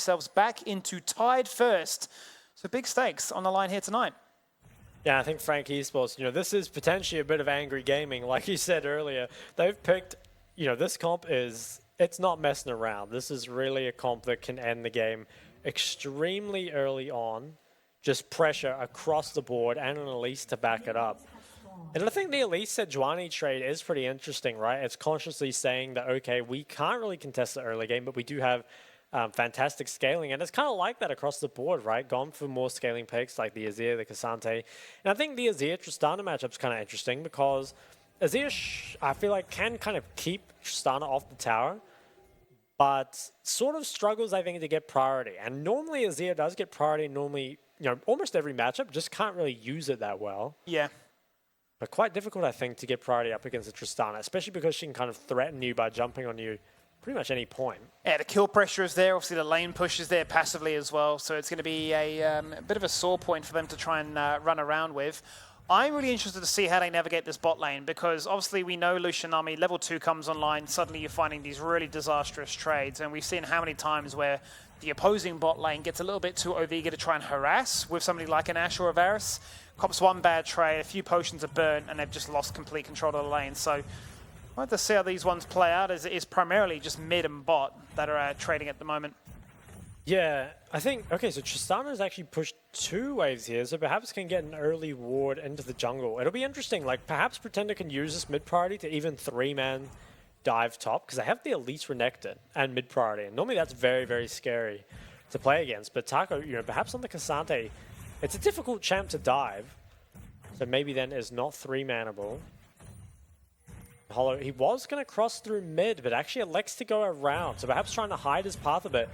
themselves back into tied first. So big stakes on the line here tonight. Yeah, I think Frank Esports, this is potentially a bit of angry gaming. Like you said earlier, they've picked, this comp it's not messing around. This is really a comp that can end the game extremely early on. Just pressure across the board and an Elise to back it up. And I think the Elise Sejuani trade is pretty interesting, right? It's consciously saying that, okay, we can't really contest the early game, but we do have fantastic scaling. And it's kind of like that across the board, right? Gone for more scaling picks like the Azir, the Cassante. And I think the Azir-Tristana matchup's kind of interesting because Azir, I feel like, can kind of keep Tristana off the tower, but sort of struggles, I think, to get priority. And normally Azir does get priority, normally, almost every matchup, just can't really use it that well. Yeah. But quite difficult, I think, to get priority up against a Tristana, especially because she can kind of threaten you by jumping on you pretty much any point. Yeah, the kill pressure is there. Obviously, the lane push is there passively as well. So it's going to be a bit of a sore point for them to try and run around with. I'm really interested to see how they navigate this bot lane because obviously we know Lucian Army, level 2 comes online, suddenly you're finding these really disastrous trades. And we've seen how many times where the opposing bot lane gets a little bit too over-eager to try and harass with somebody like an Ashe or a Varus. Cops one bad trade, a few potions are burnt, and they've just lost complete control of the lane. So I'd like to see how these ones play out, as it is primarily just mid and bot that are trading at the moment. Yeah, I think, okay, so Tristana's actually pushed 2 waves here, so perhaps can get an early ward into the jungle. It'll be interesting, like perhaps Pretender can use this mid priority to even 3-man dive top, because they have the Elite Renekton and mid priority, and normally that's very, very scary to play against. But Taco, perhaps on the Cassante, it's a difficult champ to dive, so maybe then is not 3-manable. Hollow, he was going to cross through mid, but actually elects to go around, so perhaps trying to hide his path a bit.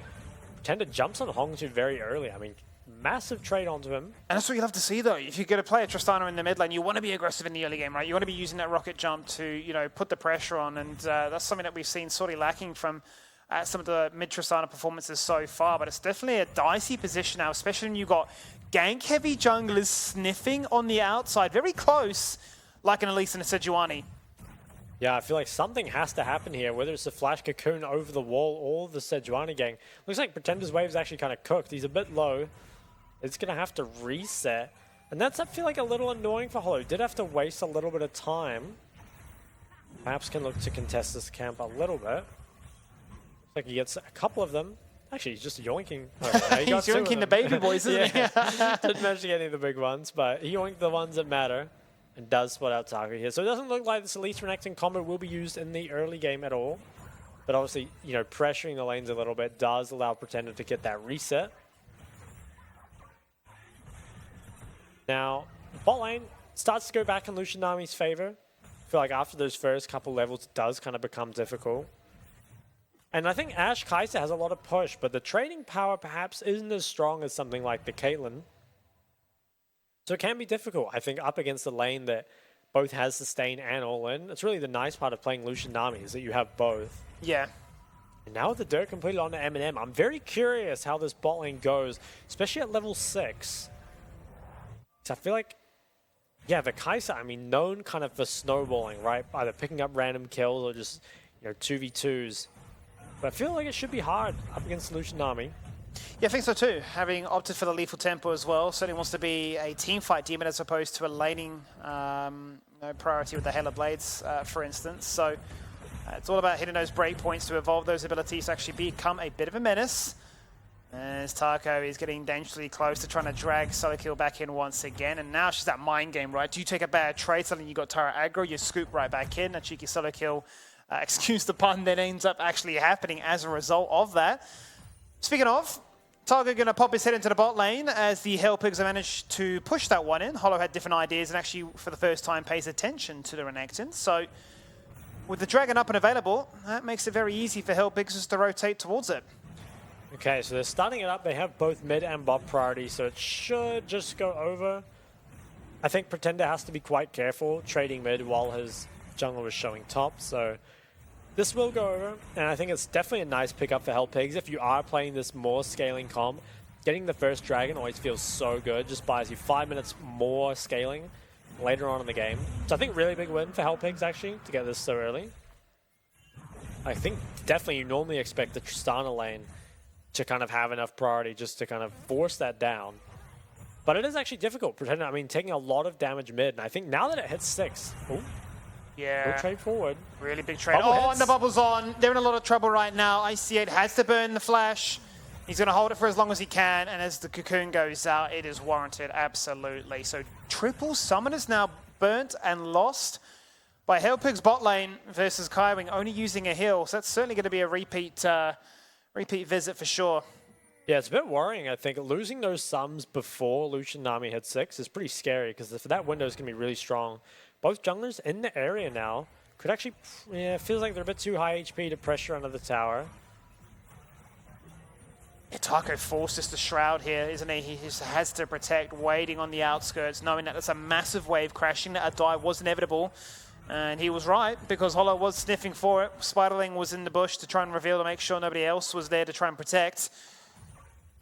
Pretender jumps on Hongzhu very early. I mean, massive trade onto him. And that's what you love to see, though. If you're going to play a Tristana in the mid lane, you want to be aggressive in the early game, right? You want to be using that rocket jump to, put the pressure on, and that's something that we've seen sort of lacking from some of the mid Tristana performances so far. But it's definitely a dicey position now, especially when you've got gank-heavy junglers sniffing on the outside, very close, like an Elise and a Sejuani. Yeah, I feel like something has to happen here, whether it's the Flash Cocoon over the wall or the Sejuani gang. Looks like Pretender's wave's actually kind of cooked. He's a bit low. It's going to have to reset. And that's, I feel like, a little annoying for Hollow. Did have to waste a little bit of time. Perhaps can look to contest this camp a little bit. Looks like he gets a couple of them. Actually, he's just yoinking. Oh, he's yoinking the baby boys, isn't he? Didn't manage to get any of the big ones, but he yoinked the ones that matter. And does spot out Taco here. So it doesn't look like this Elite Renekton combo will be used in the early game at all. But obviously, pressuring the lanes a little bit does allow Pretender to get that reset. Now, bot lane starts to go back in Lucian Nami's favor. I feel like after those first couple levels, it does kind of become difficult. And I think Ashe Kai'Sa has a lot of push, but the trading power perhaps isn't as strong as something like the Caitlyn. So it can be difficult, I think, up against a lane that both has sustain and all-in. It's really the nice part of playing Lucian Nami is that you have both. Yeah. And now with the dirt completed on the M&M, I'm very curious how this bot lane goes, especially at level 6. So I feel like, yeah, the Kai'Sa, I mean, known kind of for snowballing, right? Either picking up random kills or just, 2v2s. But I feel like it should be hard up against Lucian Nami. Yeah, I think so too. Having opted for the lethal tempo as well, certainly wants to be a team fight demon as opposed to a laning priority with the Halo Blades, for instance. So it's all about hitting those breakpoints to evolve those abilities to actually become a bit of a menace. As Taco is getting dangerously close to trying to drag solo kill back in once again. And now it's just that mind game, right? Do you take a bad trade, suddenly you got Tara aggro, you scoop right back in, a cheeky solo kill, excuse the pun, then ends up actually happening as a result of that. Speaking of, Targa going to pop his head into the bot lane as the Hellpigs have managed to push that one in. Hollow had different ideas and actually, for the first time, pays attention to the Renekton. So, with the Dragon up and available, that makes it very easy for Hellpigs just to rotate towards it. Okay, so they're starting it up. They have both mid and bot priority, so it should just go over. I think Pretender has to be quite careful trading mid while his jungle was showing top, so this will go over, and I think it's definitely a nice pickup for Hellpigs. If you are playing this more scaling comp, getting the first dragon always feels so good. Just buys you 5 minutes more scaling later on in the game. So I think really big win for Hellpigs, actually, to get this so early. I think definitely you normally expect the Tristana lane to kind of have enough priority just to kind of force that down. But it is actually difficult. I mean, taking a lot of damage mid, and I think now that it hits 6, yeah, we'll trade forward. Really big trade. And the bubble's on. They're in a lot of trouble right now. IC8 has to burn the flash. He's going to hold it for as long as he can, and as the cocoon goes out, it is warranted, absolutely. So triple summoners now burnt and lost by Hellpig's bot lane versus Kaiwing only using a heal. So that's certainly going to be a repeat visit for sure. Yeah, it's a bit worrying, I think. Losing those sums before Lucian Nami hit 6 is pretty scary because that window is going to be really strong. Both junglers in the area now could actually, yeah, feels like they're a bit too high HP to pressure under the tower. Yeah, Taco forces the Shroud here, isn't he? He just has to protect, waiting on the outskirts, knowing that it's a massive wave crashing, that a dive was inevitable. And he was right, because Hollow was sniffing for it. Spiderling was in the bush to try and reveal to make sure nobody else was there to try and protect.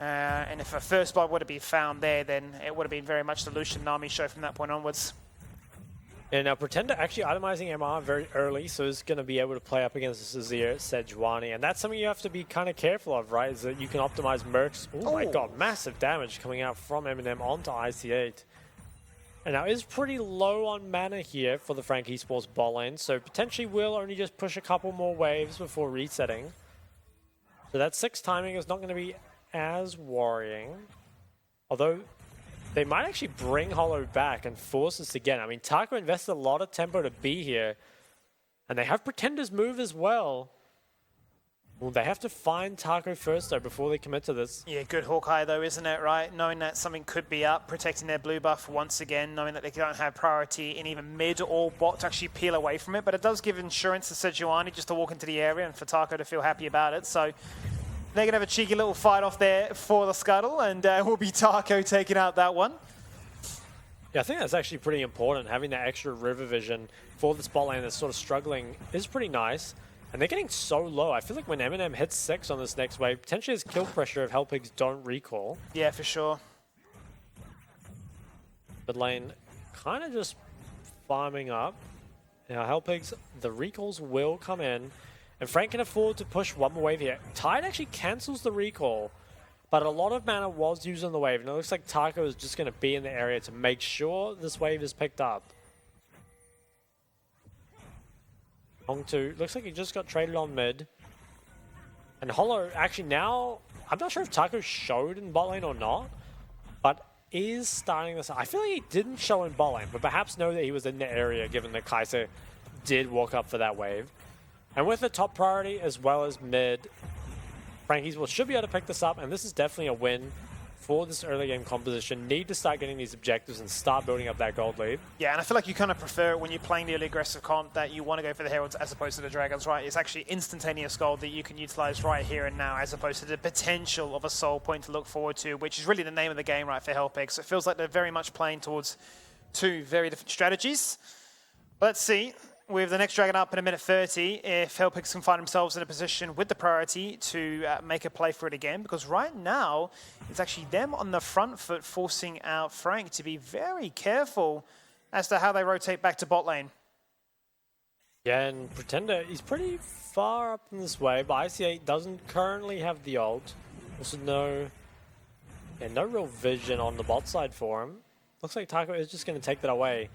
And if a first blood would have been found there, then it would have been very much the Lucian Nami show from that point onwards. And now Pretender actually itemizing MR very early, so he's going to be able to play up against Azir, Sejuani. And that's something you have to be kind of careful of, right? Is that you can optimize Mercs. Oh my god, massive damage coming out from Eminem onto IC8. And now is pretty low on mana here for the Frank Esports bot lane, so potentially will only just push a couple more waves before resetting. So that 6 timing is not going to be as worrying. Although they might actually bring Hollow back and force this again. I mean, Taco invested a lot of tempo to be here. And they have Pretender's move as well. Well, they have to find Taco first, though, before they commit to this. Yeah, good Hawkeye, though, isn't it, right? Knowing that something could be up, protecting their blue buff once again, knowing that they don't have priority in even mid or bot to actually peel away from it. But it does give insurance to Sejuani just to walk into the area and for Taco to feel happy about it. So they're going to have a cheeky little fight off there for the scuttle, and will be Taco taking out that one. Yeah, I think that's actually pretty important. Having that extra river vision for the spot lane that's sort of struggling is pretty nice. And they're getting so low. I feel like when Eminem hits 6 on this next wave, potentially his kill pressure if Hellpigs don't recall. Yeah, for sure. Mid lane kind of just farming up. Now Hellpigs, the recalls will come in. And Frank can afford to push one more wave here. Tide actually cancels the recall. But a lot of mana was used on the wave. And it looks like Taco is just going to be in the area to make sure this wave is picked up. Hong2, looks like he just got traded on mid. And Hollow, actually now, I'm not sure if Taco showed in bot lane or not, but is starting this. I feel like he didn't show in bot lane, but perhaps know that he was in the area given that Kaiser did walk up for that wave. And with the top priority as well as mid, Frankies should be able to pick this up, and this is definitely a win for this early game composition. Need to start getting these objectives and start building up that gold lead. Yeah, and I feel like you kind of prefer it when you're playing the early aggressive comp that you want to go for the Heralds as opposed to the Dragons, right? It's actually instantaneous gold that you can utilize right here and now as opposed to the potential of a soul point to look forward to, which is really the name of the game, right, for Hellpig. So it feels like they're very much playing towards two very different strategies. Let's see. With the next Dragon up in a minute 30, if Hellpigs can find themselves in a position with the priority to make a play for it again, because right now, it's actually them on the front foot forcing out Frank to be very careful as to how they rotate back to bot lane. Yeah, and Pretender, he's pretty far up in this way, but IC8 doesn't currently have the ult. Also no real vision on the bot side for him. Looks like Taco is just going to take that away.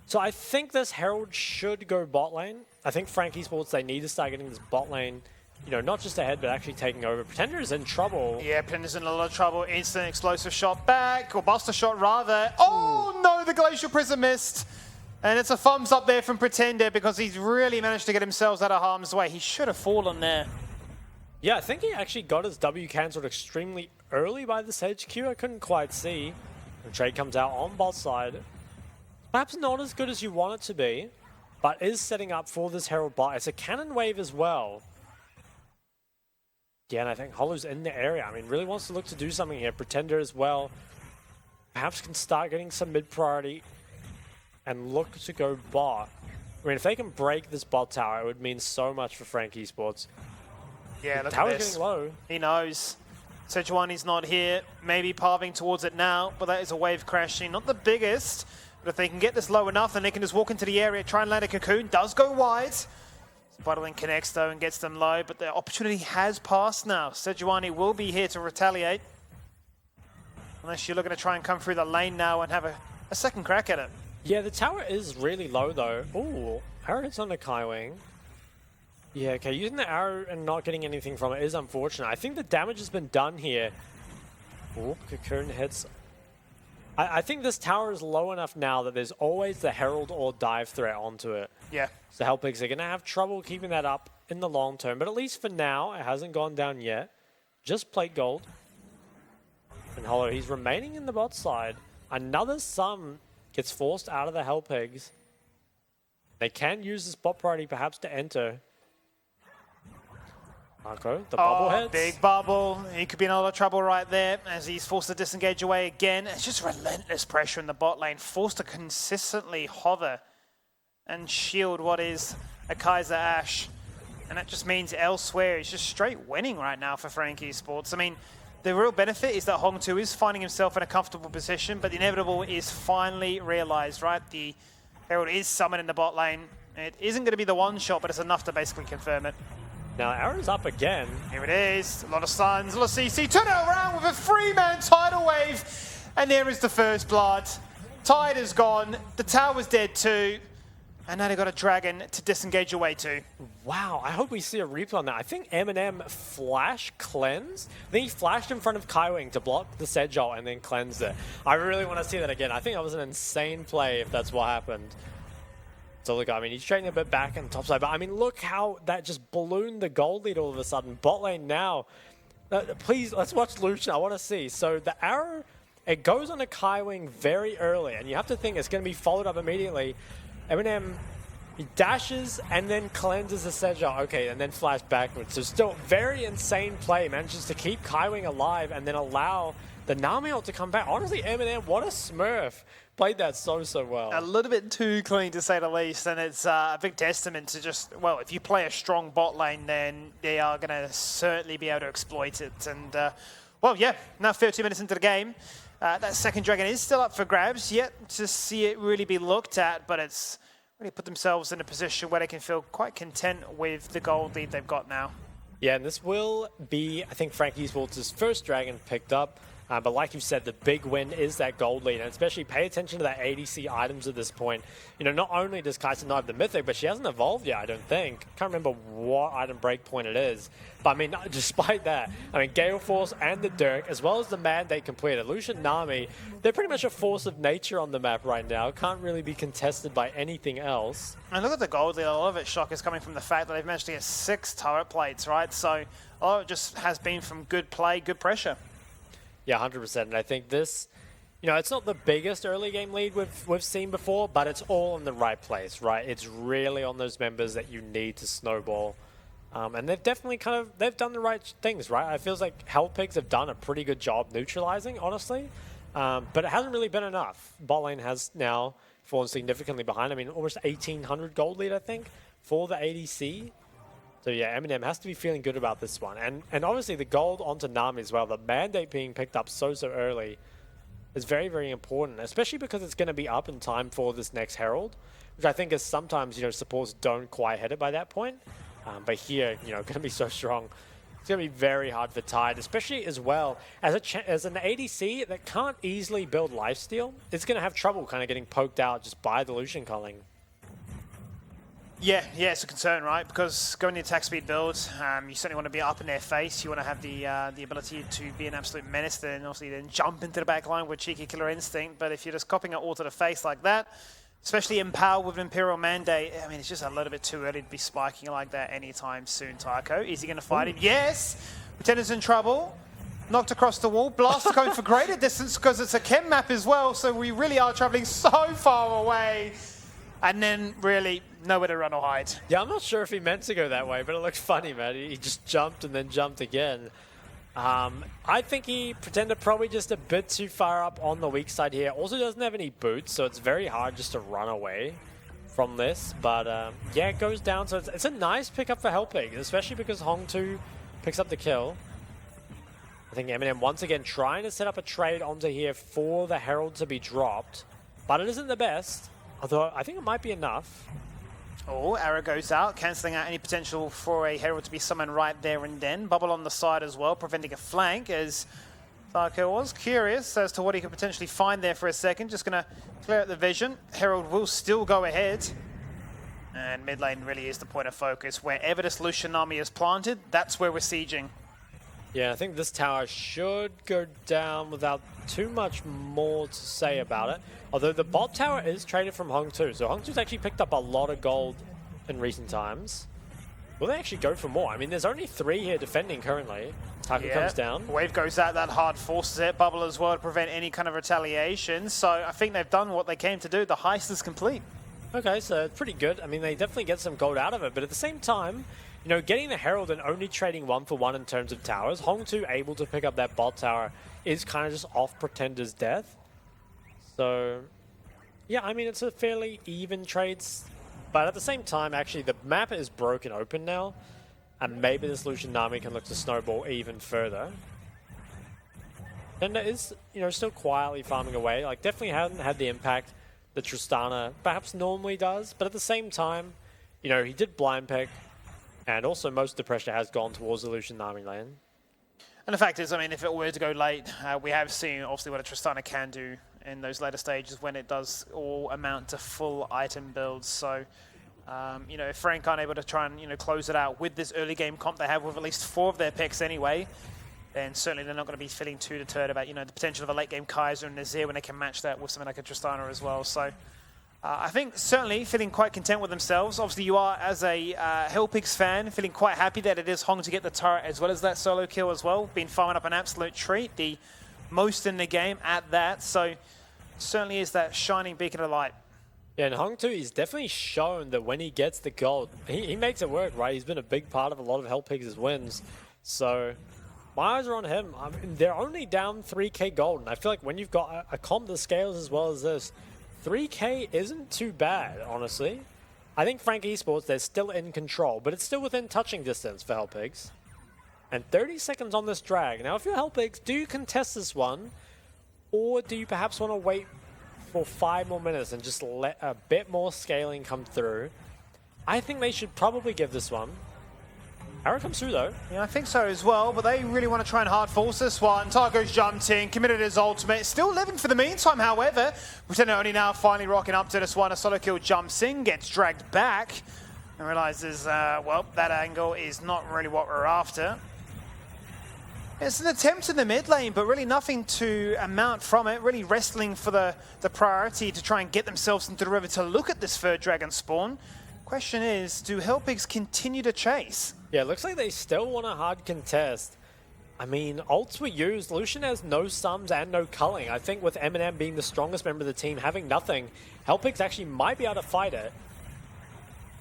So I think this Herald should go bot lane. I think Frank Esports, they need to start getting this bot lane, you know, not just ahead, but actually taking over. Pretender is in trouble. Yeah, Pretender's in a lot of trouble. Instant explosive shot back, or buster shot rather. Oh no, the Glacial Prism missed. And it's a thumbs up there from Pretender because he's really managed to get himself out of harm's way. He should have fallen there. Yeah, I think he actually got his W cancelled extremely early by this HQ. I couldn't quite see. The trade comes out on bot side. Perhaps not as good as you want it to be, but is setting up for this Herald bot. It's a cannon wave as well. Yeah, and I think Hollow's in the area. I mean, really wants to look to do something here. Pretender as well. Perhaps can start getting some mid-priority and look to go bot. I mean, if they can break this bot tower, it would mean so much for Frank Esports. Yeah, the look tower's at this. getting low. He knows. Sejuani's not here. Maybe parving towards it now, but that is a wave crashing. Not the biggest. But if they can get this low enough, then they can just walk into the area, try and land a cocoon. Does go wide. Spiderling connects though and gets them low, but the opportunity has passed now. Sejuani will be here to retaliate. Unless you're looking to try and come through the lane now and have a second crack at it. Yeah, the tower is really low though. Ooh, arrow hits on the Kaiwing. Yeah, okay, using the arrow and not getting anything from it is unfortunate. I think the damage has been done here. Ooh, Cocoon hits. I think this tower is low enough now that there's always the Herald or dive threat onto it. Yeah. So Hellpigs are going to have trouble keeping that up in the long term. But at least for now, it hasn't gone down yet. Just plate gold. And Hollow, he's remaining in the bot side. Another Sum gets forced out of the Hellpigs. They can use this bot priority perhaps to enter. Marco, the bubble hits. Big bubble. He could be in a lot of trouble right there as he's forced to disengage away again. It's just relentless pressure in the bot lane, forced to consistently hover and shield what is a Kaiser Ash. And that just means elsewhere it's just straight winning right now for Frank Esports. I mean, the real benefit is that Hong2 is finding himself in a comfortable position, but the inevitable is finally realized, right? The Herald is summoned in the bot lane. It isn't going to be the one shot, but it's enough to basically confirm it. Now, arrow's up again. Here it is. A lot of stuns, a lot of CC. Turn it around with a 3-man tidal wave. And there is the first blood. Tide is gone. The tower's dead too. And now they've got a dragon to disengage away to. Wow, I hope we see a replay on that. I think Eminem flash cleanse. Then he flashed in front of Kaiwing to block the Sedgeol and then cleansed it. I really want to see that again. I think that was an insane play if that's what happened. So look, I mean, he's trading a bit back in topside, but I mean, look how that just ballooned the gold lead all of a sudden. Bot lane now. Please, let's watch Lucian. I want to see. So the arrow, it goes on a Kaiwing very early, and you have to think it's going to be followed up immediately. Eminem, he dashes and then cleanses the Sedgeol. Okay, and then flash backwards. So still very insane play. Manages to keep Kaiwing alive and then allow the Nami ult to come back. Honestly, Eminem, what a smurf. Played that so well. A little bit too clean, to say the least, and it's a big testament to just, well, if you play a strong bot lane, then they are going to certainly be able to exploit it. And, well, yeah, now 30 minutes into the game. That second dragon is still up for grabs, yet to see it really be looked at, but it's really put themselves in a position where they can feel quite content with the gold lead they've got now. Yeah, and this will be, I think, Frank Esports' first dragon picked up. But like you said, the big win is that gold lead, and especially pay attention to that ADC items at this point. You know, not only does Kai'Sa not have the Mythic, but she hasn't evolved yet, I don't think. Can't remember what item breakpoint it is. But I mean, despite that, I mean, Gale Force and the Dirk, as well as the Mandate completed, Lucian Nami, they're pretty much a force of nature on the map right now. Can't really be contested by anything else. And look at the gold lead. A lot of it, Shock, is coming from the fact that they've managed to get 6 turret plates, right? So a lot of it just has been from good play, good pressure. Yeah, 100%. And I think this, you know, it's not the biggest early game lead we've seen before, but it's all in the right place, right? It's really on those members that you need to snowball. And they've definitely they've done the right things, right? It feels like Hellpigs have done a pretty good job neutralizing, honestly. But it hasn't really been enough. Bot lane has now fallen significantly behind. I mean, almost 1,800 gold lead, I think, for the ADC. So yeah, Eminem has to be feeling good about this one. And obviously the gold onto Nami as well. The Mandate being picked up so early is very, very important, especially because it's going to be up in time for this next Herald, which I think is sometimes, you know, supports don't quite hit it by that point. But here, you know, going to be so strong. It's going to be very hard for Tide, especially as well as an ADC that can't easily build lifesteal. It's going to have trouble kind of getting poked out just by the Lucian culling. Yeah, it's a concern, right? Because going the attack speed build, you certainly want to be up in their face. You want to have the ability to be an absolute menace, then obviously then jump into the back line with cheeky killer instinct. But if you're just copying it all to the face like that, especially in power with Imperial Mandate, I mean, it's just a little bit too early to be spiking like that anytime soon, Taiko. Is he going to fight him? Yes! Lieutenant's in trouble. Knocked across the wall. Blaster going for greater distance because it's a chem map as well, so we really are traveling so far away. And then really nowhere to run or hide. Yeah, I'm not sure if he meant to go that way, but it looks funny, man. He just jumped and then jumped again. I think he pretended probably just a bit too far up on the weak side here. Also doesn't have any boots, so it's very hard just to run away from this. But yeah, it goes down. So it's a nice pickup for Hellpig, especially because Hong2 picks up the kill. I think Eminem once again trying to set up a trade onto here for the Herald to be dropped. But it isn't the best. Although I think it might be enough. Oh, arrow goes out, cancelling out any potential for a Herald to be summoned right there and then. Bubble on the side as well, preventing a flank, as Tharko was curious as to what he could potentially find there for a second. Just going to clear out the vision. Herald will still go ahead. And mid lane really is the point of focus. Wherever this Lucian army is planted, that's where we're sieging. Yeah, I think this tower should go down without too much more to say about it. Although the bot tower is traded from Hong 2, so Hong 2's actually picked up a lot of gold in recent times. Will they actually go for more? I mean, there's only 3 here defending currently. Taka comes down. Wave goes out, that hard forces it. Bubble as well to prevent any kind of retaliation. So I think they've done what they came to do. The heist is complete. Okay, so it's pretty good. I mean, they definitely get some gold out of it, but at the same time, you know, getting the Herald and only trading 1 for 1 in terms of towers, Hong 2 able to pick up that bot tower is kind of just off Pretender's death. So, yeah, I mean, it's a fairly even trades, but at the same time, actually, the map is broken open now, and maybe this Lucian army can look to snowball even further. And it is, you know, still quietly farming away. Like, definitely hasn't had the impact that Tristana perhaps normally does, but at the same time, you know, he did blind pick, and also most of the pressure has gone towards the Lucian army lane. And the fact is, I mean, if it were to go late, we have seen obviously what a Tristana can do in those later stages when it does all amount to full item builds. So, you know, if Frank aren't able to try and, you know, close it out with this early game comp they have with at least 4 of their picks anyway, then certainly they're not going to be feeling too deterred about, you know, the potential of a late game Kaiser and Nazir when they can match that with something like a Tristana as well. So I think certainly feeling quite content with themselves. Obviously you are, as a Hellpigs fan, feeling quite happy that it is Hong to get the turret as well as that solo kill as well. Been firing up an absolute treat, the most in the game at that. So certainly is that shining beacon of light. Yeah, and Hong 2, he's definitely shown that when he gets the gold, he makes it work, right? He's been a big part of a lot of Hellpigs' wins. So my eyes are on him. I mean, they're only down 3k gold, and I feel like when you've got a comp that scales as well as this, 3k isn't too bad, honestly. I think Frank Esports, they're still in control, but it's still within touching distance for Hellpigs. And 30 seconds on this drag. Now, if you're Hellpigs, do you contest this one, or do you perhaps want to wait for 5 more minutes and just let a bit more scaling come through? I think they should probably give this one. Arrow comes through though. Yeah, I think so as well, but they really want to try and hard force this one. Targo's jumped in, committed his ultimate, still living for the meantime, however. Pretender only now finally rocking up to this one. A solo kill jumps in, gets dragged back, and realizes, well, that angle is not really what we're after. It's an attempt in the mid lane, but really nothing to amount from it. Really wrestling for the priority to try and get themselves into the river to look at this third dragon spawn. Question is, do Hellpigs continue to chase? Yeah, it looks like they still want a hard contest. I mean, ults were used. Lucian has no sums and no culling. I think with Eminem being the strongest member of the team, having nothing, Hellpigs actually might be able to fight it.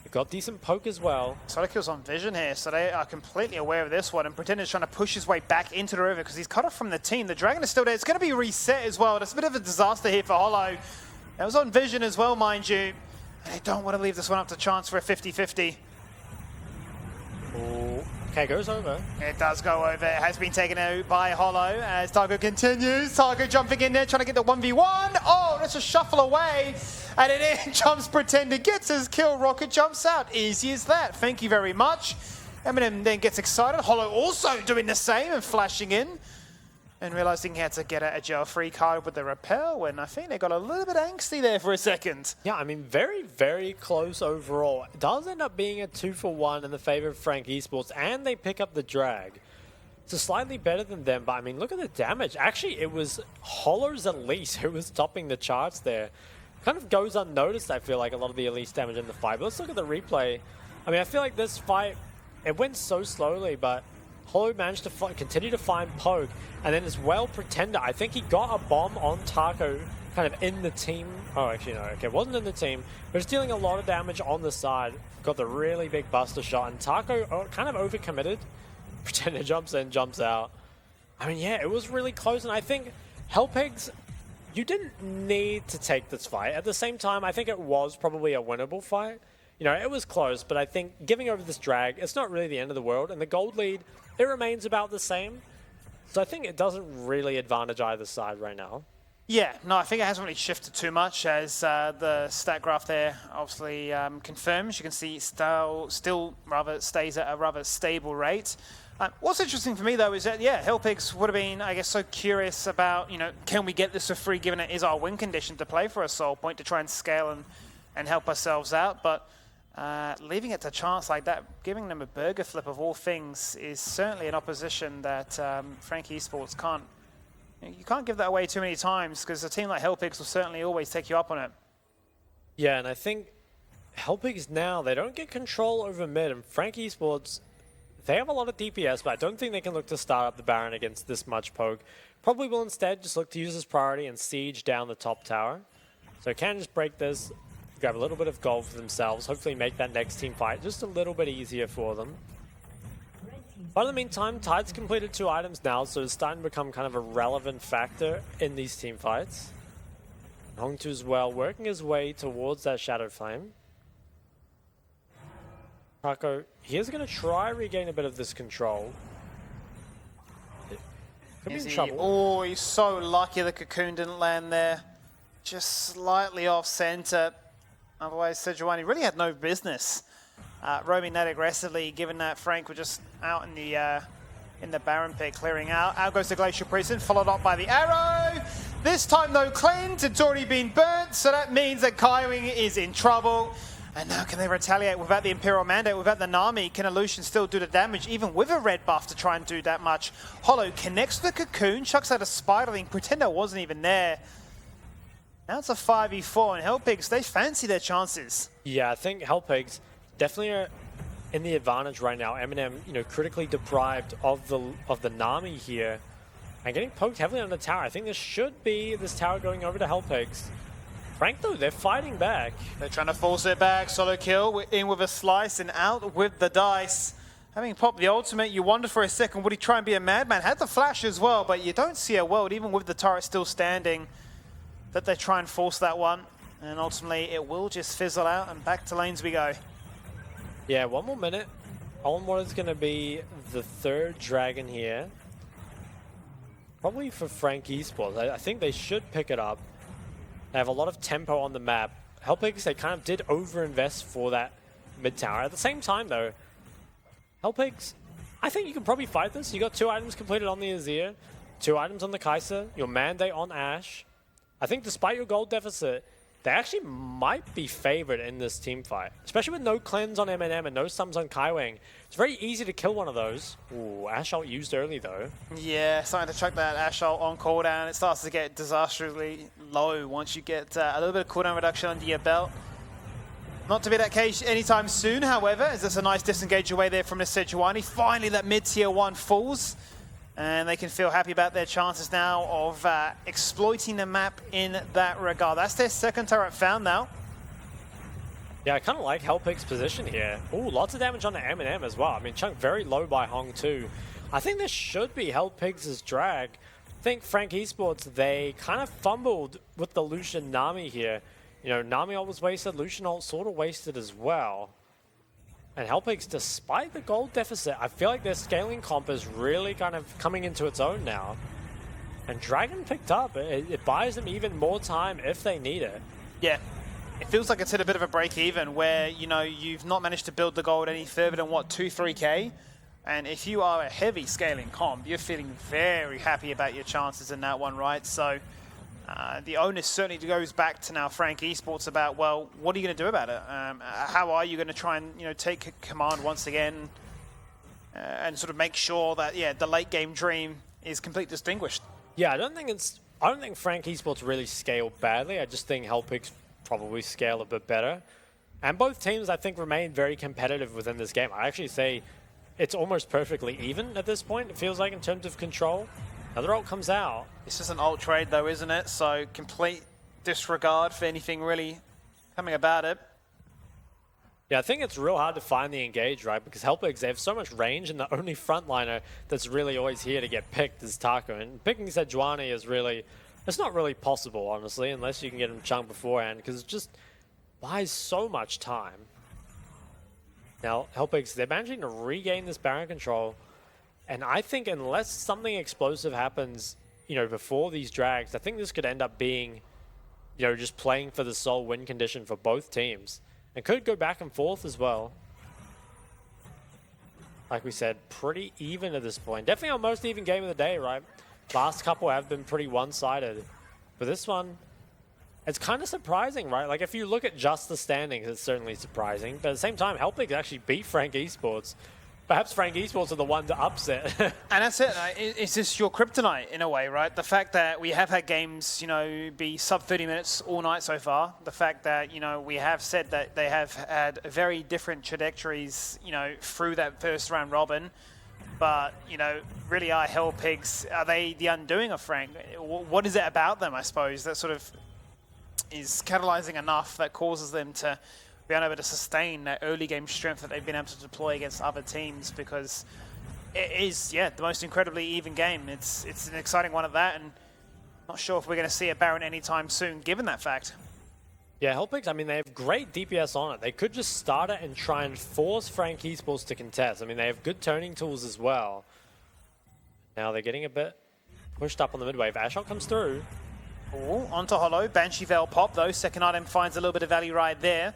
They've got decent poke as well. Solo kills on vision here, so they are completely aware of this one. And Pretender's trying to push his way back into the river because he's cut off from the team. The dragon is still there. It's going to be reset as well. That's a bit of a disaster here for Hollow. That was on vision as well, mind you. They don't want to leave this one up to chance for a 50-50. Okay, goes over. It does go over. It has been taken out by Hollow as Targo continues. Targo jumping in there, trying to get the 1v1. Oh, that's a shuffle away. And it in jumps Pretender, gets his kill. Rocket jumps out. Easy as that. Thank you very much. Eminem then gets excited. Hollow also doing the same and flashing in. And realizing he had to get a jail-free card with the rappel when I think they got a little bit angsty there for a second. Yeah, I mean, very, very close overall. It does end up being a 2-for-1 in the favor of Frank Esports, and they pick up the drag. So slightly better than them, but I mean, look at the damage. Actually, it was Hollow's Elise who was topping the charts there. Kind of goes unnoticed, I feel like, a lot of the Elise damage in the fight. But let's look at the replay. I mean, I feel like this fight, it went so slowly, but Hollow managed to continue to find poke, and then as well Pretender. I think he got a bomb on Taco kind of in the team. Oh, actually no, okay, it wasn't in the team, but it's dealing a lot of damage on the side. Got the really big buster shot, and Taco kind of overcommitted. Pretender jumps in, jumps out. I mean, yeah, it was really close, and I think Hellpigs, you didn't need to take this fight. At the same time, I think it was probably a winnable fight. You know, it was close, but I think giving over this drag, it's not really the end of the world, and the gold lead, it remains about the same. So I think it doesn't really advantage either side right now. Yeah, no, I think it hasn't really shifted too much as the stat graph there obviously confirms. You can see still rather stays at a rather stable rate. What's interesting for me though is that, yeah, Hellpigs would have been, I guess, so curious about, can we get this for free given it is our win condition to play for a soul point to try and scale and help ourselves out. But leaving it to chance like that, giving them a burger flip of all things is certainly an opposition that Frank Esports can't. You can't give that away too many times because a team like Hellpigs will certainly always take you up on it. Yeah, and I think Hellpigs now, they don't get control over mid, and Frank Esports, they have a lot of DPS, but I don't think they can look to start up the Baron against this much poke. Probably will instead just look to use this priority and siege down the top tower. So can just break this, grab a little bit of gold for themselves, hopefully make that next team fight just a little bit easier for them. But in the meantime, Tide's completed 2 items now, so it's starting to become kind of a relevant factor in these team fights. Hongtu as well, working his way towards that Shadow Flame. Taco, he is going to try regain a bit of this control. Could be in trouble. Oh, he's so lucky the cocoon didn't land there. Just slightly off center. Otherwise, Sejuani really had no business roaming that aggressively, given that Frank was just out in the Baron pit, clearing out. Out goes the Glacial Prison, followed up by the arrow. This time no cleanse, it's already been burnt, so that means that Kaiwing is in trouble. And now can they retaliate without the Imperial Mandate, without the Nami? Can Illusion still do the damage, even with a red buff to try and do that much? Hollow connects to the Cocoon, chucks out a Spiderling, Pretender wasn't even there. Now it's a 5v4, and Hellpigs, they fancy their chances. Yeah, I think Hellpigs definitely are in the advantage right now. Eminem, critically deprived of the Nami here, and getting poked heavily on the tower. I think this should be this tower going over to Hellpigs. Frank, though, they're fighting back. They're trying to force it back. Solo kill, in with a slice and out with the dice. Having popped the ultimate, you wonder for a second, would he try and be a madman? Had the flash as well, but you don't see a world, even with the turret still standing, that they try and force that one. And ultimately, it will just fizzle out, and back to lanes we go. Yeah, 1 more minute on what is going to be the 3rd dragon here. Probably for Frank Esports. I think they should pick it up. They have a lot of tempo on the map. Hellpigs, they kind of did overinvest for that mid tower. At the same time, though, Hellpigs, I think you can probably fight this. You got 2 items completed on the Azir, 2 items on the Kai'Sa, your Mandate on Ashe. I think despite your gold deficit, they actually might be favored in this team fight, especially with no cleanse on Eminem and no stuns on Kaiwing. It's very easy to kill one of those. Ooh, Ashe ult used early though. Yeah, starting to chuck that Ashe ult on cooldown. It starts to get disastrously low once you get a little bit of cooldown reduction under your belt. Not to be that case anytime soon, however, as there's a nice disengage away there from the Sejuani. Finally, that mid-tier 1 falls. And they can feel happy about their chances now of exploiting the map in that regard. That's their 2nd turret found now. Yeah, I kind of like Hellpig's position here. Ooh, lots of damage on the Eminem as well. I mean, chunked very low by Hong too. I think this should be Hellpig's drag. I think Frank Esports, they kind of fumbled with the Lucian Nami here. Nami ult was wasted, Lucian ult sort of wasted as well. And Hellpigs, despite the gold deficit, I feel like their scaling comp is really kind of coming into its own now. And Dragon picked up. It buys them even more time if they need it. Yeah. It feels like it's hit a bit of a break even where, you've not managed to build the gold any further than, 2-3k? And if you are a heavy scaling comp, you're feeling very happy about your chances in that one, right? So the onus certainly goes back to now Frank Esports about, well, what are you going to do about it? How are you going to try and, take command once again and sort of make sure that, yeah, the late game dream is completely distinguished? Yeah, I don't think Frank Esports really scaled badly. I just think Hellpigs probably scale a bit better. And both teams, I think, remain very competitive within this game. I actually say it's almost perfectly even at this point, it feels like, in terms of control. Another ult comes out. This is an ult trade though, isn't it? So complete disregard for anything really coming about it. Yeah, I think it's real hard to find the engage, right? Because Hellpigs, they have so much range, and the only frontliner that's really always here to get picked is Taco. And picking Sejuani is really, it's not really possible, honestly, unless you can get him chunked beforehand, because it just buys so much time. Now, Hellpigs, they're managing to regain this Baron control. And I think unless something explosive happens you know, before these drags, I think this could end up being, you know, just playing for the sole win condition for both teams. And could go back and forth as well. Like we said, pretty even at this point. Definitely our most even game of the day, right? Last couple have been pretty one-sided. But this one, it's kind of surprising, right? Like, if you look at just the standings, it's certainly surprising. But at the same time, Helpix actually beat Frank Esports. Perhaps Frank Esports are the one to upset. And that's it. It's just your kryptonite in a way, right? The fact that we have had games, you know, be sub 30 minutes all night so far. The fact that, you know, we have said that they have had very different trajectories, you know, through that first round robin. But, you know, really are Helpix, are they the undoing of Frank? What is it about them, I suppose, that sort of is catalyzing enough that causes them to be unable to sustain that early game strength that they've been able to deploy against other teams? Because it is, yeah, the most incredibly even game. It's an exciting one at that, and not sure if we're going to see a Baron anytime soon, given that fact. Yeah, Helpix, I mean, they have great DPS on it. They could just start it and try and force Frank Esports to contest. I mean, they have good turning tools as well. Now they're getting a bit pushed up on the mid wave. Ashok comes through. Ooh, onto Hollow. Banshee Veil pop, though. Second item finds a little bit of value right there.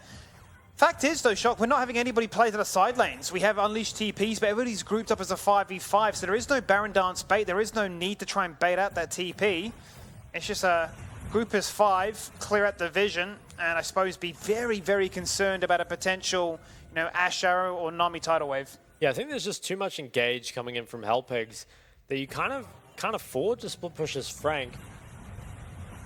Fact is, though, Shock, we're not having anybody play to the side lanes. We have Unleashed TPs, but everybody's grouped up as a 5v5, so there is no Baron Dance bait. There is no need to try and bait out that TP. It's just a group as 5, clear out the vision, and I suppose be very, very concerned about a potential, you know, Ash Arrow or Nami Tidal Wave. Yeah, I think there's just too much engage coming in from Helpix that you kind of can't afford to split push as Frank.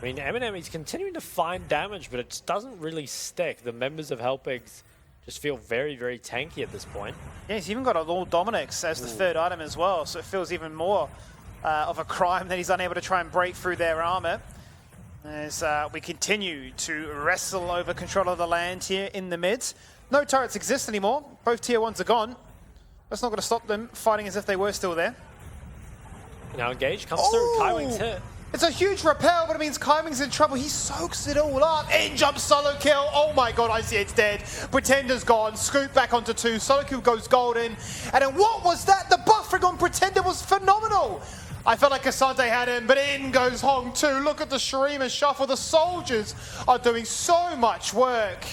I mean, Eminem, he's continuing to find damage, but it just doesn't really stick. The members of Helpix just feel very, very tanky at this point. Yeah, he's even got a Lord Dominix as the third item as well, so it feels even more of a crime that he's unable to try and break through their armor. As we continue to wrestle over control of the land here in the mids. No turrets exist anymore. Both tier 1s are gone. That's not going to stop them fighting as if they were still there. Now Engage comes through. Kaiwing's hit. It's a huge repel, but it means Kaiming's in trouble. He soaks it all up. In jumps solo kill. Oh my god, I see it's dead. Pretender's gone. Scoop back onto 2. Solo kill goes golden. And then what was that? The buffering on Pretender was phenomenal. I felt like Asante had him, but in goes Hong 2. Look at the Shurima shuffle. The soldiers are doing so much work.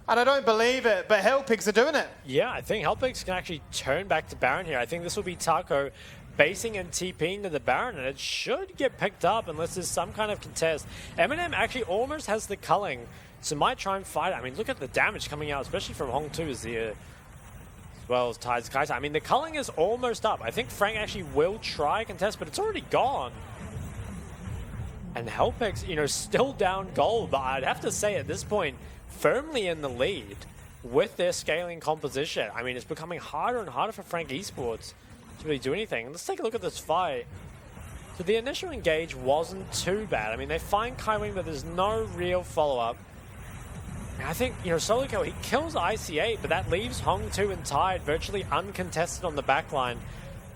And I don't believe it, but Helpix are doing it. Yeah, I think Helpix can actually turn back to Baron here. I think this will be Taco basing and TPing to the Baron, and it should get picked up unless there's some kind of contest. Eminem actually almost has the culling, so might try and fight it. I mean, look at the damage coming out, especially from Hong 2 as well as Tides Kaita. I mean, the culling is almost up. I think Frank actually will try contest, but it's already gone. And Helpix, you know, still down gold, but I'd have to say at this point, firmly in the lead with their scaling composition. I mean, it's becoming harder and harder for Frank Esports to really do anything. Let's take a look at this fight. So the initial engage wasn't too bad. I mean, they find Kaiwing, but there's no real follow-up. I think, you know, solo kill, he kills IC8, but that leaves Hong 2 and Tide virtually uncontested on the backline.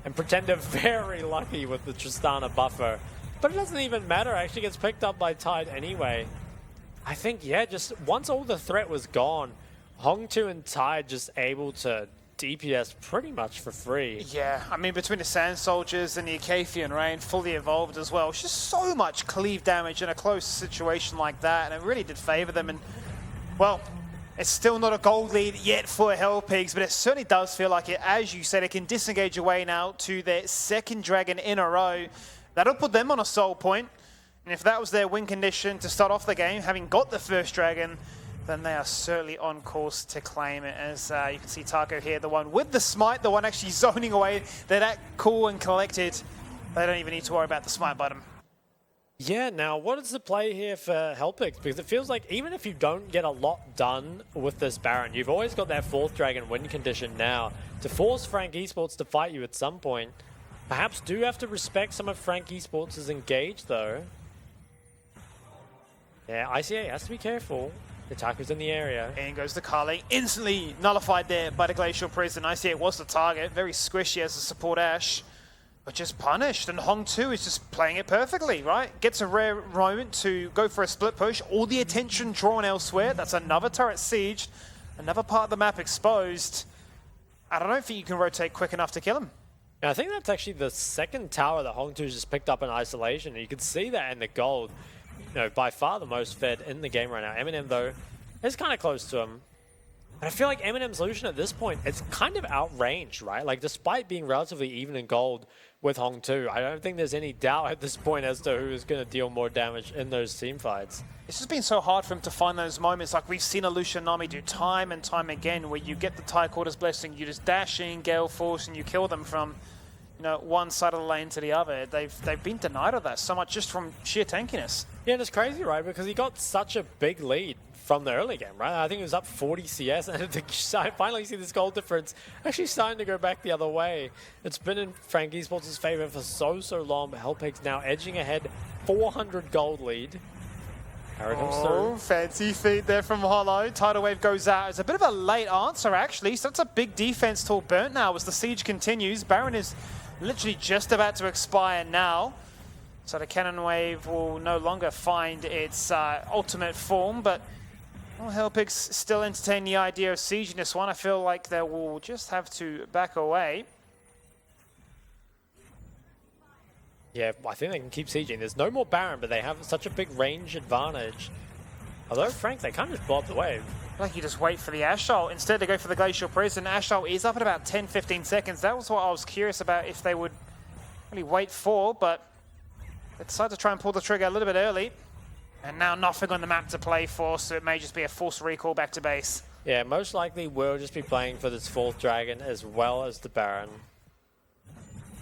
And Pretender very lucky with the Tristana buffer. But it doesn't even matter, it actually gets picked up by Tide anyway. I think, yeah, just once all the threat was gone, Hong 2 and Tide just able to DPS pretty much for free. Yeah, I mean, between the Sand Soldiers and the Acafian Rain, fully evolved as well. It's just so much cleave damage in a close situation like that, and it really did favor them. And, well, it's still not a gold lead yet for Helpix, but it certainly does feel like it. As you said, it can disengage away now to their second dragon in a row. That'll put them on a soul point. And if that was their win condition to start off the game, having got the first dragon, then they are certainly on course to claim it. As you can see Taco here, the one with the smite, the one actually zoning away. They're that cool and collected. They don't even need to worry about the smite button. Yeah, now what is the play here for Helpix? Because it feels like even if you don't get a lot done with this Baron, you've always got that fourth dragon win condition now to force Frank Esports to fight you at some point. Perhaps do have to respect some of Frank Esports' engage though. Yeah, ICA has to be careful. The Taco's in the area. In goes the Kali, instantly nullified there by the Glacial Prison. ICA was the target, very squishy as a support Ash, but just punished. And Hong 2 is just playing it perfectly, right? Gets a rare moment to go for a split push. All the attention drawn elsewhere. That's another turret sieged, another part of the map exposed. And I don't think you can rotate quick enough to kill him. And I think that's actually the second tower that Hong2 just picked up in isolation. And you can see that in the gold. By far the most fed in the game right now. Eminem, though, is kind of close to him. And I feel like Eminem's solution at this point, it's kind of outranged, right? Like, despite being relatively even in gold with Hong2, I don't think there's any doubt at this point as to who is going to deal more damage in those team fights. It's just been so hard for him to find those moments. Like, we've seen Alusha Nami do time and time again, where you get the Tie Quarter's Blessing, you just dash in, Gale Force, and you kill them from one side of the lane to the other. They've been denied of that so much just from sheer tankiness. Yeah, and it's crazy, right? Because he got such a big lead from the early game, right? I think it was up 40 CS, and I finally see this goal difference actually starting to go back the other way. It's been in Frank Esports' favor for so long, but Hellpig's now edging ahead, 400 gold lead. Here it comes through. Fancy feed there from Hollow. Tidal Wave goes out. It's a bit of a late answer, actually, so that's a big defense tool burnt now as the siege continues. Baron is literally just about to expire now. So the Cannon Wave will no longer find its ultimate form, but Hellpig's still entertain the idea of sieging this one. I feel like they will just have to back away. Yeah, I think they can keep sieging. There's no more Baron, but they have such a big range advantage. Although, Frank, they kind of just blow up the wave. Like you just wait for the Ash Ult. Instead, they go for the Glacial Prison. Ash Ult is up at about 10-15 seconds. That was what I was curious about if they would really wait for, but they decided to try and pull the trigger a little bit early. And now nothing on the map to play for, so it may just be a forced recall back to base. Yeah, most likely we'll just be playing for this 4th Dragon as well as the Baron.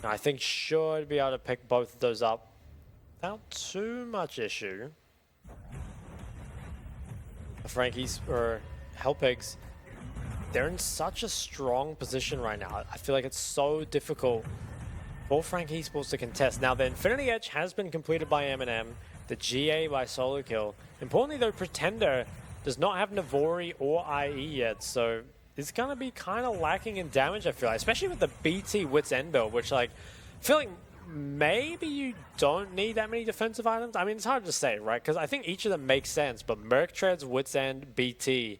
I think should be able to pick both of those up without too much issue. Frankie's or Hellpigs, they're in such a strong position right now. I feel like it's so difficult for Frank Esports to contest. Now, the Infinity Edge has been completed by Eminem, the GA by Solo Kill. Importantly, though, Pretender does not have Navori or IE yet, so it's going to be kind of lacking in damage, I feel like, especially with the BT Wits End build, which, like, I feel like maybe you don't need that many defensive items. I mean, it's hard to say, right? Because I think each of them makes sense, but Merc Treads, Wits End, BT,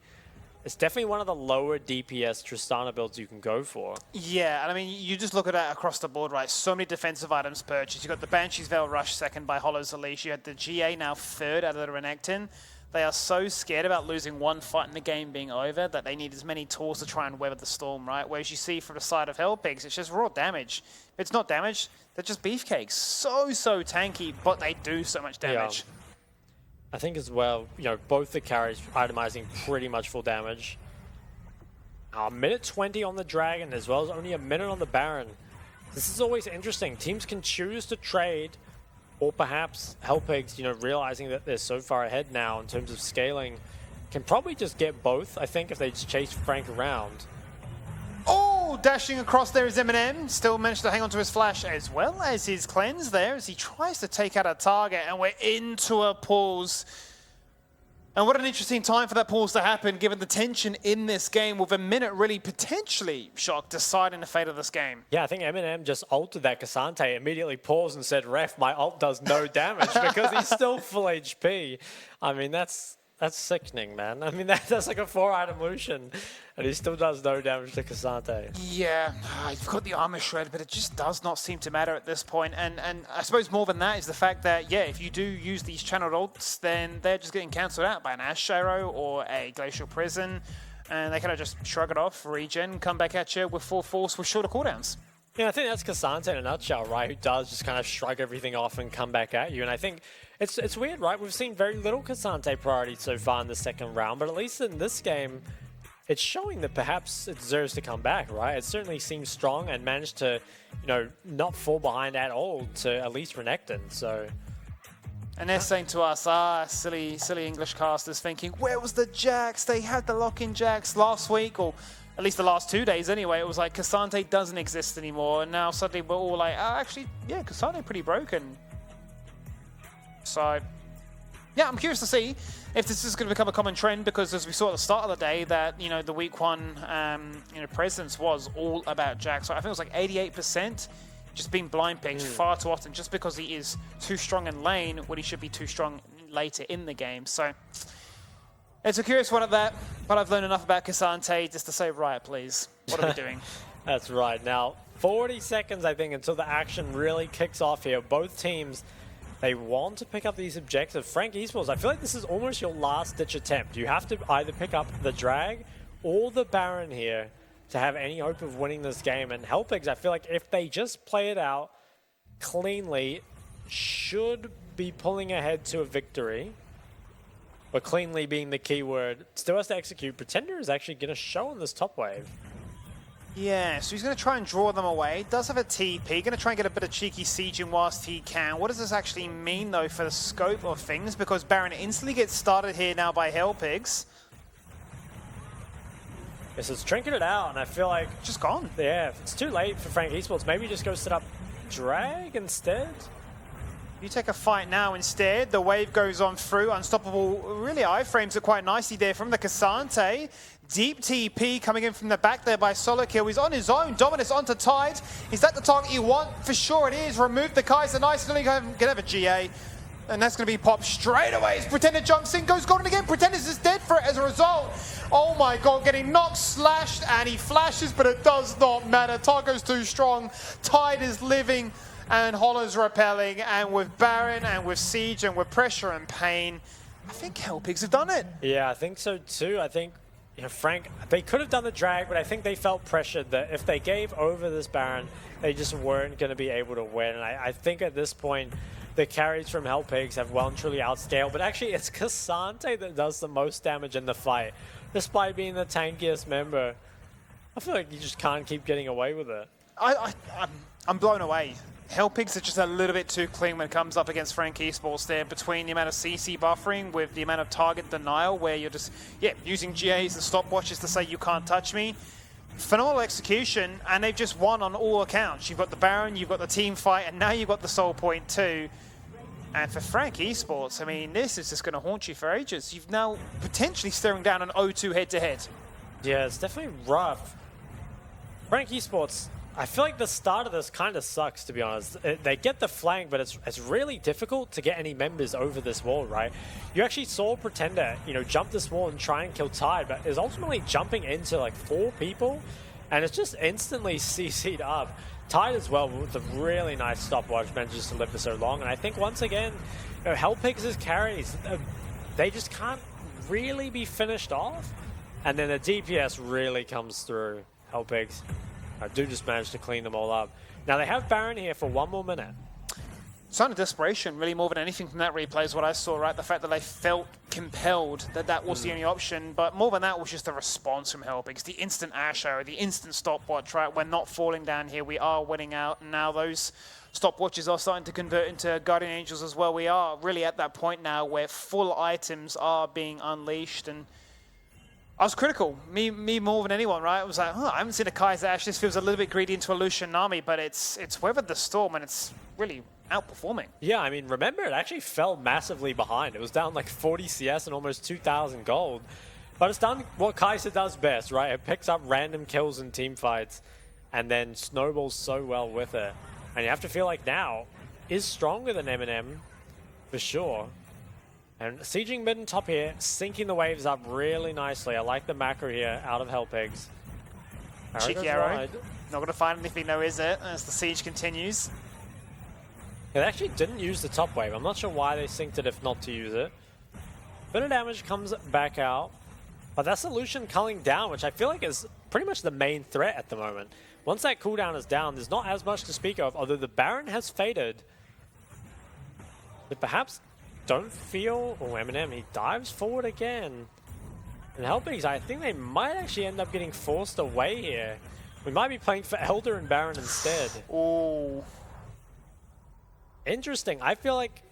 it's definitely one of the lower DPS Tristana builds you can go for. Yeah, and I mean, you just look at it across the board, right? So many defensive items purchased. You've got the Banshee's Veil Rush second by Hollow's Unleash. You had the GA now third out of the Renekton. They are so scared about losing one fight in the game being over that they need as many tools to try and weather the storm, right? Whereas you see from the side of Hellpigs, it's just raw damage. If it's not damage, they're just beefcakes. So tanky, but they do so much damage. Yeah. I think as well, both the carries itemizing pretty much full damage. A minute 20 on the Dragon as well as only a minute on the Baron. This is always interesting. Teams can choose to trade, or perhaps Hellpigs, realizing that they're so far ahead now in terms of scaling, can probably just get both, I think, if they just chase Frank around. Oh, dashing across there is Eminem. Still managed to hang on to his flash as well as his cleanse there as he tries to take out a target, and we're into a pause. And what an interesting time for that pause to happen, given the tension in this game, with a minute really potentially, Shock, deciding the fate of this game. Yeah, I think Eminem just ulted that Cassante, immediately paused and said, "Ref, my ult does no damage," because he's still full HP. I mean, that's sickening, man. I mean, that's like a 4-item Lucian, and he still does no damage to Cassante. Yeah, you've got the armor shred, but it just does not seem to matter at this point. And I suppose more than that is the fact that, yeah, if you do use these channeled ults, then they're just getting cancelled out by an Ash Arrow or a Glacial Prison, and they kind of just shrug it off, regen, come back at you with full force with shorter cooldowns. Yeah, I think that's Cassante in a nutshell, right? Who does just kind of shrug everything off and come back at you. And I think it's weird, right? We've seen very little Cassante priority so far in the second round, but at least in this game, it's showing that perhaps it deserves to come back, right? It certainly seems strong and managed to, not fall behind at all to at least Renekton, so... And they're saying to us, silly English casters thinking, where was the Jax? They had the lock-in Jax last week, or at least the last 2 days anyway. It was like, Cassante doesn't exist anymore, and now suddenly we're all like, actually, yeah, Cassante pretty broken. So, yeah, I'm curious to see if this is going to become a common trend, because as we saw at the start of the day, that, the week one, presence was all about Jax. So I think it was like 88%. Just being blind picked far too often, just because he is too strong in lane when he should be too strong later in the game. So it's a curious one at that, but I've learned enough about Cassante just to say, right, please, what are we doing? That's right. Now, 40 seconds, I think, until the action really kicks off here. Both teams, they want to pick up these objectives. Frank Esports, I feel like this is almost your last-ditch attempt. You have to either pick up the Drag or the Baron here to have any hope of winning this game. And Helpigs, I feel like if they just play it out cleanly, should be pulling ahead to a victory. But cleanly being the key word. Still has to execute. Pretender is actually going to show on this top wave. Yeah, so he's going to try and draw them away. Does have a TP. Going to try and get a bit of cheeky sieging whilst he can. What does this actually mean, though, for the scope of things? Because Baron instantly gets started here now by Helpigs. Yes, it's trinketed out, and I feel like... Just gone. Yeah, it's too late for Frank Esports. Maybe just go set up Drag instead? You take a fight now instead. The wave goes on through. Unstoppable really iframes it quite nicely there from the Cassante. Deep TP coming in from the back there by Solokill. He's on his own. Dominus onto Tide. Is that the target you want? For sure it is. Remove the Kaiser. Nice. Going to have a GA. And that's going to be popped straight away as Pretender jumps in. Goes golden again. Pretender's just dead for it as a result. Oh my god. Getting knocked, slashed, and he flashes, but it does not matter. Targo's too strong. Tide is living. And Hollow's repelling, and with Baron, and with Siege, and with pressure and pain, I think Helpigs have done it. Yeah, I think so too. I think, you know, Frank, they could have done the drag, but I think they felt pressured that if they gave over this Baron, they just weren't going to be able to win. And I think at this point, the carries from Helpigs have well and truly outscaled, but actually it's Cassante that does the most damage in the fight, despite being the tankiest member. I feel like you just can't keep getting away with it. I'm blown away. Helpigs are just a little bit too clean when it comes up against Frank Esports there, between the amount of CC buffering with the amount of target denial where you're just, using GAs and stopwatches to say you can't touch me. Phenomenal execution, and they've just won on all accounts. You've got the Baron, you've got the team fight, and now you've got the Soul Point too. And for Frank Esports, I mean, this is just going to haunt you for ages. You've now potentially staring down an 0-2 head-to-head. Yeah, it's definitely rough. Frank Esports, I feel like the start of this kind of sucks, to be honest. They get the flank, but it's really difficult to get any members over this wall, right? You actually saw Pretender, jump this wall and try and kill Tide, but is ultimately jumping into like 4 people, and it's just instantly CC'd up. Tide as well, with a really nice stopwatch, manages to live for so long, and I think once again, Helpigs' carries, they just can't really be finished off, and then the DPS really comes through. Helpigs do just manage to clean them all up. Now they have Baron here for 1 more minute. Sign of desperation, really, more than anything from that replay is what I saw, right? The fact that they felt compelled that was the only option, but more than that was just the response from Helpigs. The instant Ash arrow, the instant stopwatch, right? We're not falling down here, we are winning out, and now those stopwatches are starting to convert into Guardian Angels as well. We are really at that point now where full items are being unleashed, and I was critical, me more than anyone, right? I was like, I haven't seen a Kaiser Ash. This feels a little bit greedy into a Lucian Nami, but it's weathered the storm and it's really outperforming. Yeah, I mean, remember, it actually fell massively behind. It was down like 40 CS and almost 2,000 gold. But it's done what Kaiser does best, right? It picks up random kills in team fights and then snowballs so well with it. And you have to feel like now is stronger than Eminem, for sure. And sieging mid and top here, syncing the waves up really nicely. I like the macro here out of Helpigs. Cheeky arrow. Not going to find anything though, is it? As the siege continues. They actually didn't use the top wave. I'm not sure why they synced it if not to use it. Bit of damage comes back out. But that's the Lucian culling down, which I feel like is pretty much the main threat at the moment. Once that cooldown is down, there's not as much to speak of, although the Baron has faded. But perhaps don't feel... Oh, Eminem, he dives forward again. And Helpigs, I think they might actually end up getting forced away here. We might be playing for Elder and Baron instead. Oh. Interesting. I feel like...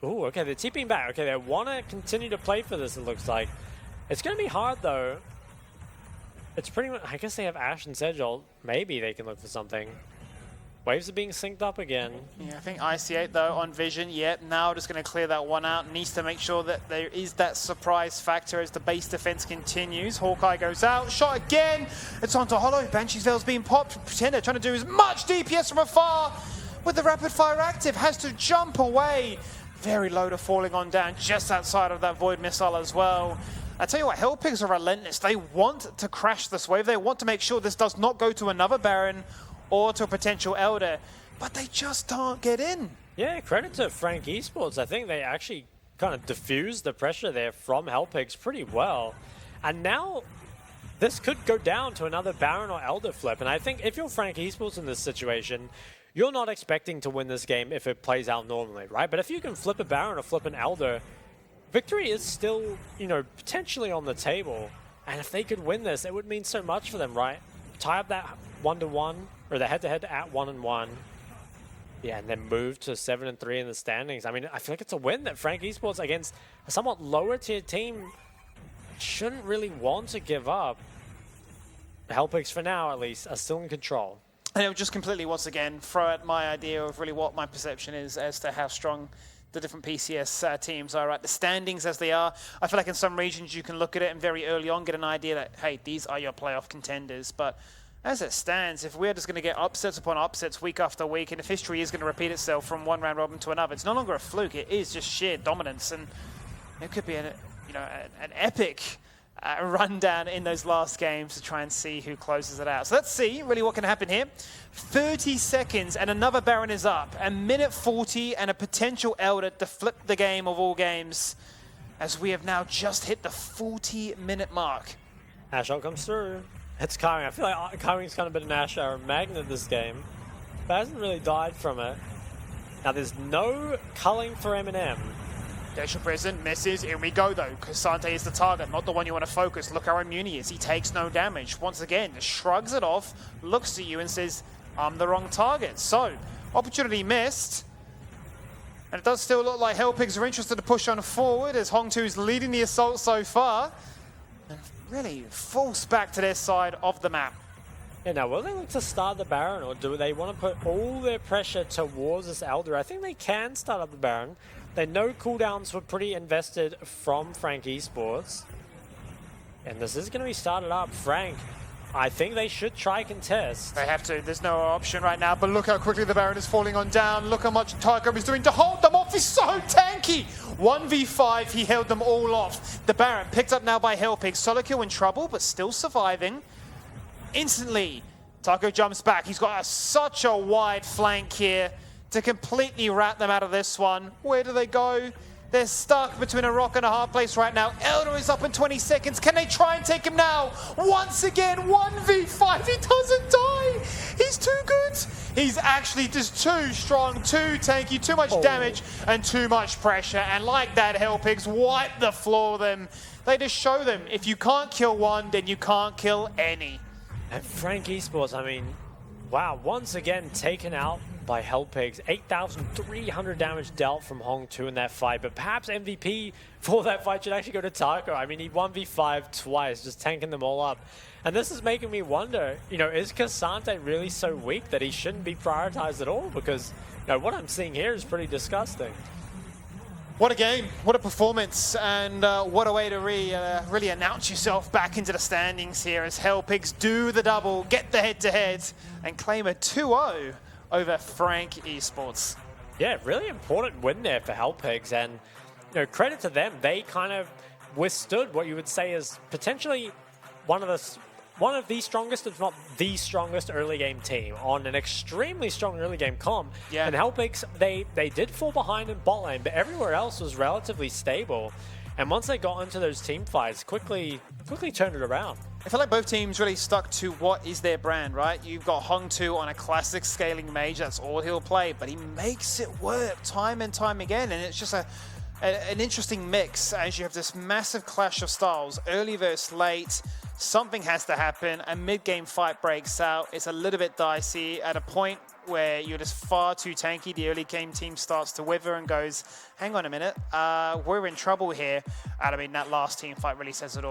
Oh, okay, they're TPing back. Okay, they want to continue to play for this, it looks like. It's going to be hard, though. It's pretty much... I guess they have Ashe and Sedgel. Maybe they can look for something. Waves are being synced up again. Yeah, I think IC8 though on Vision, now just going to clear that one out. Needs to make sure that there is that surprise factor as the base defense continues. Hawkeye goes out, shot again. It's onto Hollow. Banshee's Veil's being popped. Pretender trying to do as much DPS from afar with the rapid fire active. Has to jump away. Very low to falling on down just outside of that Void Missile as well. I tell you what, Helpigs are relentless. They want to crash this wave. They want to make sure this does not go to another Baron or to a potential Elder, but they just can't get in. Yeah, credit to Frank Esports. I think they actually kind of diffused the pressure there from Hellpigs pretty well. And now this could go down to another Baron or Elder flip. And I think if you're Frank Esports in this situation, you're not expecting to win this game if it plays out normally, right? But if you can flip a Baron or flip an Elder, victory is still, you know, potentially on the table. And if they could win this, it would mean so much for them, right? Tie up that 1-1 or the head-to-head at 1-1. Yeah, and then move to 7-3 in the standings. I mean, I feel like it's a win that Frank Esports against a somewhat lower tier team shouldn't really want to give up. Hellpigs, for now at least, are still in control. And it would just completely, once again, throw out my idea of really what my perception is as to how strong the different PCS teams are, right? The standings as they are. I feel like in some regions you can look at it and very early on get an idea that, hey, these are your playoff contenders. But as it stands, if we're just going to get upsets upon upsets week after week, and if history is going to repeat itself from one round robin to another, it's no longer a fluke. It is just sheer dominance, and it could be an epic rundown in those last games to try and see who closes it out. So let's see really what can happen here. 30 seconds and another Baron is up. A minute 40 and a potential Elder to flip the game of all games, as we have now just hit the 40-minute mark. Ash out comes through. It's Kairing. I feel like Kairing's kind of been an Ash Hour magnet this game, but hasn't really died from it. Now there's no culling for Eminem. Dacial Prison misses. Here we go though. Cassante is the target, not the one you want to focus. Look how immune he is. He takes no damage. Once again, just shrugs it off, looks at you and says, I'm the wrong target. So, opportunity missed. And it does still look like Hellpigs are interested to push on forward as Hong2's leading the assault so far. And really force back to their side of the map. Yeah, now will they look to start the Baron, or do they want to put all their pressure towards this Elder? I think they can start up the Baron. They know cooldowns were pretty invested from Frank Esports. And this is going to be started up. Frank, I think they should try contest. They have to. There's no option right now. But look how quickly the Baron is falling on down. Look how much Tycho is doing to hold them off. He's so tanky. 1v5, he held them all off. The Baron picked up now by Hellpig. Solo kill in trouble, but still surviving. Instantly, Tycho jumps back. He's got such a wide flank here to completely rat them out of this one. Where do they go? They're stuck between a rock and a hard place right now. Elder is up in 20 seconds. Can they try and take him now? Once again, 1v5. He doesn't die. He's too good. He's actually just too strong, too tanky, too much damage, and too much pressure. And like that, Hellpigs wipe the floor with them. They just show them, if you can't kill one, then you can't kill any. And Frank Esports, I mean, wow, once again taken out by Hellpigs. 8,300 damage dealt from Hong2 in that fight, but perhaps MVP for that fight should actually go to Tycho. I mean, he 1v5 twice, just tanking them all up. And this is making me wonder, you know, is Cassante really so weak that he shouldn't be prioritized at all? Because, you know, what I'm seeing here is pretty disgusting. What a game, what a performance, and what a way to really announce yourself back into the standings here as Hellpigs do the double, get the head-to-head, and claim a 2-0 over Frank Esports. Yeah, really important win there for Hellpigs, and you know, credit to them. They kind of withstood what you would say is potentially one of the strongest, if not the strongest early game team on an extremely strong early game comp. Yeah. And Hellpigs, they did fall behind in bot lane, but everywhere else was relatively stable. And once they got into those team fights, quickly turned it around. I feel like both teams really stuck to what is their brand, right? You've got Hong2 on a classic scaling mage, that's all he'll play, but he makes it work time and time again, and it's just an interesting mix as you have this massive clash of styles, early versus late. Something has to happen, a mid-game fight breaks out, it's a little bit dicey at a point where you're just far too tanky. The early game team starts to wither and goes, hang on a minute, we're in trouble here. And I mean, that last team fight really says it all.